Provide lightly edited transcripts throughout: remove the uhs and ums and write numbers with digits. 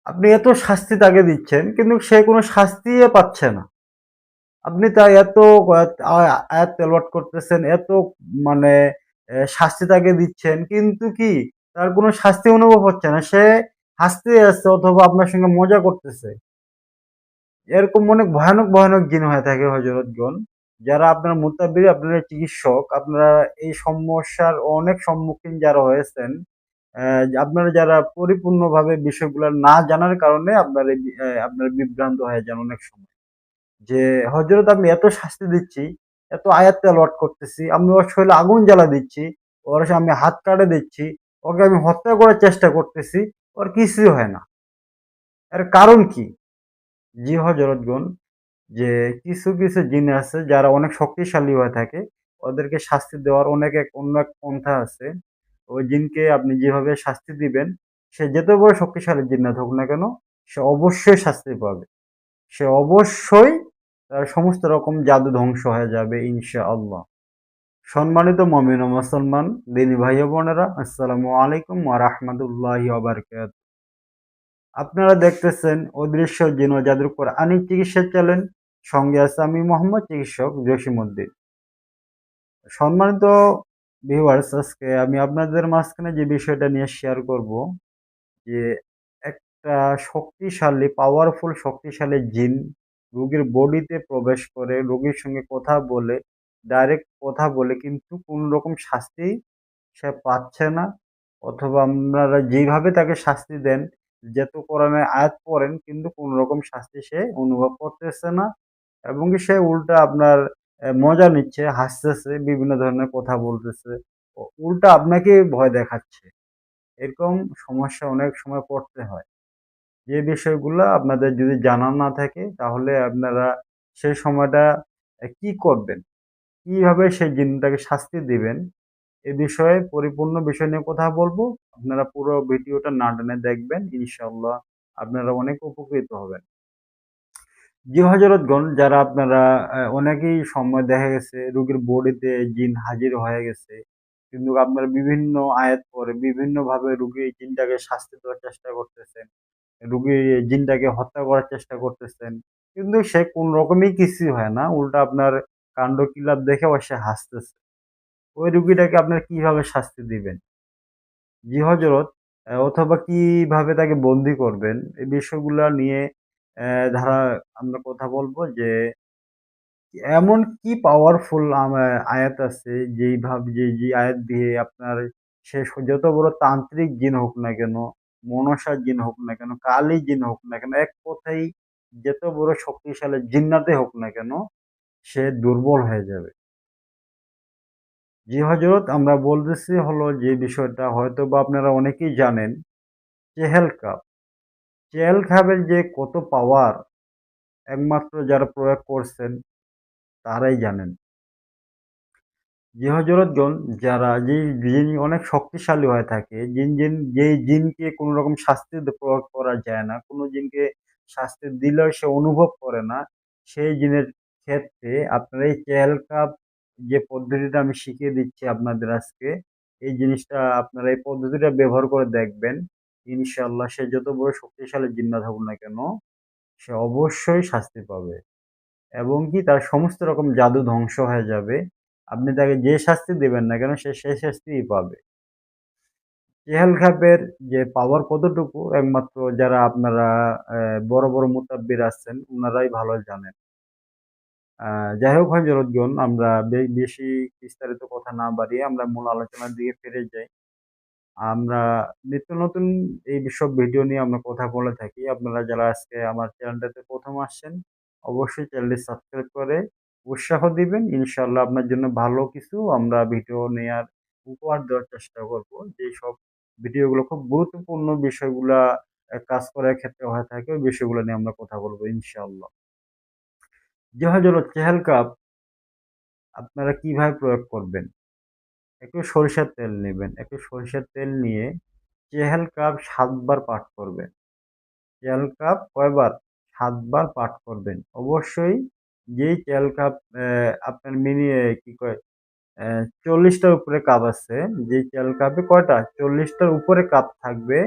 আপনি এত শাস্তি তাকে দিচ্ছেন কিন্তু সে কোনো শাস্তিই পাচ্ছে না। আপনি তাই এত আয়াত তেলাওয়াত করতেছেন, এত মানে শাস্তি তাকে দিচ্ছেন কিন্তু কি তার কোনো শাস্তি অনুভব হচ্ছে না। সে হাসতেই আছে অথবা আপনার সঙ্গে মজা করতেছে। এরকম অনেক ভয়ানক, ভয়ানক জিন হয়ে থাকে হযরতগণ। যারা আপনার মুত্তাবির, আপনারা চিকিৎসক, আপনারা এই সমস্যার অনেক সম্মুখীন যারা হয়েছেন, আপনারা যারা পরিপূর্ণভাবে বিষয়গুলা না জানার কারণে আপনারা বিভ্রান্ত হয়ে যান অনেক সময়। যে হযরত আমি এত শাস্তি দিচ্ছি, এত আয়াত তেলাওয়াত করতেছি, আমি ওর শরীরে আগুন জ্বালা দিচ্ছি, ওর আমি হাত কাটে দিচ্ছি, ওকে আমি হত্যা করার চেষ্টা করতেছি, ওর কিছুই হয় না। এর কারণ কি? জি হযরতগণ, যে কিছু, কিছু জিন আছে যারা অনেক শক্তিশালী হয়ে থাকে, ওদেরকে শাস্তি দেওয়ার অন্য এক পন্থা আছে। ওই জিনকে আপনি যেভাবে শাস্তি দিবেন, সে যত বড় শক্তিশালী জিন্নাত হোক না কেন, সে অবশ্যই শাস্তি পাবে। সে অবশ্যই তার সমস্ত রকম জাদু ধ্বংস হয়ে যাবে ইনশাআল্লাহ। সম্মানিত মুমিন ও মুসলমান দিনী ভাই ও বোনেরা, আসসালামু আলাইকুম ওয়া রাহমাতুল্লাহি ওয়া বারাকাতুহু। আপনারা দেখতেছেন অদৃশ্য জিন ও জাদুর কোরআনী চিকিৎসা চ্যানেল। সঙ্গে আছে আমি মোহাম্মদ চিকিৎসক জসিমউদ্দিন। সম্মানিত ভিউয়ার্স, আজকে আমি আপনাদের মাঝখানে যে বিষয়টা নিয়ে শেয়ার করব, যে একটা শক্তিশালী জিন রোগীর বডিতে প্রবেশ করে, রোগীর সঙ্গে কথা বলে, ডাইরেক্ট কথা বলে কিন্তু কোন রকম শাস্তি সে পাচ্ছে না, অথবা আপনারা যেভাবে তাকে শাস্তি দেন, যত কোরআনের আয়াত পড়েন কিন্তু কোন রকম শাস্তি সে অনুভব করতেছে না, এবং কি সে উল্টা আপনার মজা নিচ্ছে, হাসতেছে, বিভিন্ন ধরনের কথা বলতেছে। উল্টা আপনাকে ভয় দেখাচ্ছে। এরকম সমস্যা অনেক সময় পড়তে হয়। যে বিষয়গুলা আপনাদের যদি জানা না থাকে তাহলে আপনারা সেই সময়টা কি করবেন? কিভাবে সেই জিনটাকে শাস্তি দিবেন? এ বিষয়ে পরিপূর্ণ বিষয় নিয়ে কথা বলবো। আপনারা পুরো ভিডিওটা না টেনে দেখবেন। ইনশাআল্লাহ আপনারা অনেক উপকৃত হবেন। জি হযরতগণ, যারা আপনারা অনেকেই সময় দেখা গেছে রোগীর বডিতে জিন হাজির হয়ে গেছে। কিন্তু আপনারা বিভিন্ন আয়াত পড়ে বিভিন্নভাবে রোগীর জিনটাকে শাস্তি দেওয়ার চেষ্টা করতেছেন। রোগীর জিনটাকে হত্যা করার চেষ্টা করতেছেন। কিন্তু সে কোন রকমই কিছুই হয় না। উল্টা আপনার কাণ্ডকীলাপ দেখে সে হাসতেছে। ওই রুগীটাকে আপনারা কিভাবে শাস্তি দিবেন? জি হজরত, অথবা কিভাবে তাকে বন্দী করবেন? এই বিষয়গুলা নিয়ে ধারা আমরা কথা বলবো, যে এমন কি পাওয়ারফুল আয়াত আছে যে আয়াত দিয়ে আপনার সে যত বড় তান্ত্রিক জিন হোক না কেন, মনসা জিন হোক না কেন, কালী জিন হোক না কেন, এক কথায় যত বড় শক্তিশালী জিন্নাতে হোক না কেন, সে দুর্বল হয়ে যাবে। জি হজরত, আমরা বলতেছি হলো যে বিষয়টা হয়তোবা আপনারা অনেকেই জানেন, চেহেল কাপ। চেহেল কাপের যে কত পাওয়ার, একমাত্র যারা প্রয়োগ করছেন তারাই জানেন। জি হযরতগণ, যারা জিন অনেক শক্তিশালী হয়ে থাকে, যেই জিনকে কোন রকম শাস্তি প্রয়োগ করা যায় না, কোন জিনকে শাস্তি দিলেও সে অনুভব করে না, সেই জিনের ক্ষেত্রে আপনারা এই চেহেল-কাপ যে পদ্ধতিটা আমি শিখিয়ে দিচ্ছি আপনাদের আজকে, এই জিনিসটা আপনারা এই পদ্ধতিটা ব্যবহার করে দেখবেন। ইনশাআল্লাহ সে যত বড় শক্তিশালী জিন্নাত হোক না কেন, সে অবশ্যই শাস্তি পাবে। এবং কি তার সমস্ত রকম জাদু ধ্বংস হয়ে যাবে। আপনি তাকে যে শাস্তি দিবেন না কেন সে সেই শাস্তিই পাবে। চেহেল খাপের যে পাওয়ার কতটুকু একমাত্র যারা আপনারা বড়, বড় মুতাব্বির আছেন উনারাই ভালো জানেন। আ যাই হোক হযরতগণ, আমরা বেশি বিস্তারিত কথা না বাড়িয়ে আমরা মূল আলোচনার দিকে ফিরে যাই। আমরা নিত্য নতুন এই সব ভিডিও নিয়ে আমরা কথা বলে থাকি। আপনারা যারা আজকে আমার চ্যানেলটাতে ১ম আসছেন, অবশ্যই চ্যানেলটি সাবস্ক্রাইব করে উৎসাহ দিবেন। ইনশাআল্লাহ আপনার জন্য ভালো কিছু আমরা ভিডিও নেয়ার উপহার দেওয়ার চেষ্টা করব। যেসব ভিডিওগুলো খুব গুরুত্বপূর্ণ বিষয়গুলা কাজ করার ক্ষেত্রে হয়ে থাকে, ওই বিষয়গুলো নিয়ে আমরা কথা বলব ইনশাআল্লাহ। জাহাজ হলো চেহেল কাপ, আপনারা কিভাবে প্রয়োগ করবেন? একটু সরিষার তেল নিবেন। একটু সরিষার তেল নিয়ে চেহেল কাপ ৭ বার পাঠ করবেন। চেহেল কাপ কয়বার? ৭ বার পাঠ করবেন। অবশ্যই যেই চেহেল কাপ আপনার কি কয় ৪০ টার উপরে কাপ আছে। যেই চেহেল কাপে কয়টা? ৪০ টার উপরে কাপ থাকবে।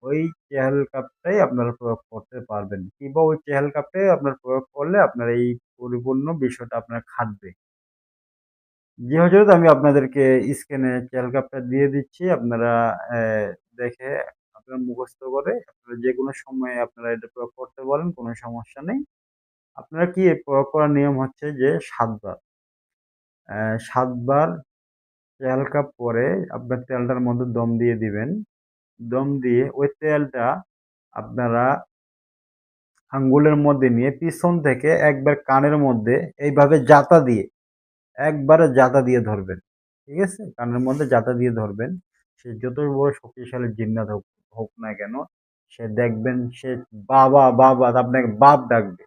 ওই চেহাল কাপটাই আপনারা প্রয়োগ করতে পারবেন। কিংবা ওই চেহাল কাপটাই আপনার প্রয়োগ করলে আপনার এই পরিপূর্ণ বিষয়টা আপনার খাটবে। জি হজরত, আমি আপনাদেরকে স্ক্রিনে চেহাল কাপটা দিয়ে দিচ্ছি। আপনারা দেখে আপনারা মুখস্থ করে আপনারা যেকোনো সময়ে আপনারা এটা প্রয়োগ করতে পারেন, কোনো সমস্যা নেই। আপনারা কি প্রয়োগ করার নিয়ম হচ্ছে যে ৭ বার। ৭ বার তেল কাপ পরে আপনার তেলটার মধ্যে দম দিয়ে দিবেন। দম দিয়ে ওই তেলটা আপনারা আঙ্গুলের মধ্যে নিয়ে পিছন থেকে একবার কানের মধ্যে এইভাবে জাতা দিয়ে, একবারে জাতা দিয়ে ধরবেন। ঠিক আছে? কানের মধ্যে জাতা দিয়ে ধরবেন। সে যতই বড় শক্তিশালী জিন্নাত হোক হোক না কেন, সে দেখবেন সে বাবা, বাবা আপনাকে বাপ ডাকবে।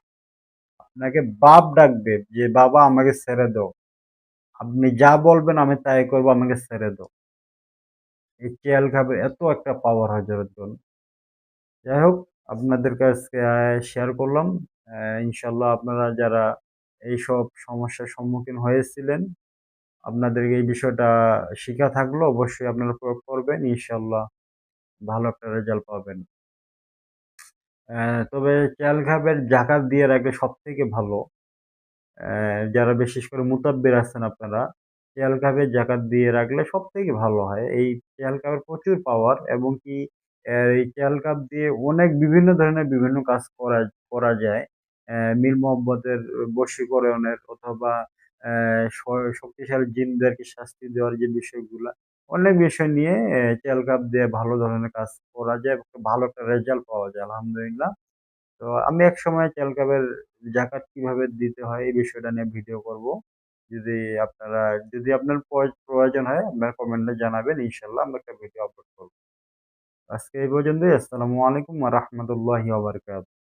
আপনাকে বাপ ডাকবে যে, "বাবা আমাকে ছেড়ে দাও। আপনি যা বলবেন আমি তাই করব, আমাকে ছেড়ে দাও।" এই চেয়াল ঘাবে এত একটা পাওয়ার হয় জড়িত। যাই হোক, আপনাদের কাছে শেয়ার করলাম। ইনশাআল্লাহ আপনারা যারা এইসব সমস্যার সম্মুখীন হয়েছিলেন, আপনাদের এই বিষয়টা শিখা থাকলো। অবশ্যই আপনারা প্রয়োগ করবেন। ইনশাআল্লাহ ভালো একটা রেজাল্ট পাবেন। তবে চেয়াল ঘাবের জাকাত দিয়ে রাখলে সবথেকে ভালো। যারা বিশেষ করে মুতাব্বির আছেন আপনারা, খেয়াল কাপে জাকাত দিয়ে রাখলে সবথেকে ভালো হয়। এই খেয়াল কাপের প্রচুর পাওয়ার এবং কি এই খেয়াল কাপ দিয়ে অনেক বিভিন্ন ধরনের বিভিন্ন কাজ করা করা যায়। মীর মহব্বতের বশীকরণের অথবা অ্যা স শক্তিশালী জিনদেরকে শাস্তি দেওয়ার যে বিষয়গুলা, অনেক বিষয় নিয়ে খেয়াল কাপ দিয়ে ভালো ধরনের কাজ করা যায় এবং ভালো একটা রেজাল্ট পাওয়া যায় আলহামদুলিল্লাহ। তো আমি একসময় তেল কাপের জাকাত কিভাবে দিতে হয় এই বিষয়টা নিয়ে ভিডিও করব। যদি আপনারা যদি আপনার প্রয়োজন হয় আপনারা কমেন্টে জানাবেন। ইনশাআল্লাহ আমরা একটা ভিডিও আপলোড করব। আজকে এই পর্যন্তই। আসসালামু আলাইকুম ওয়া রাহমাতুল্লাহি ওয়া বারাকাতুহু।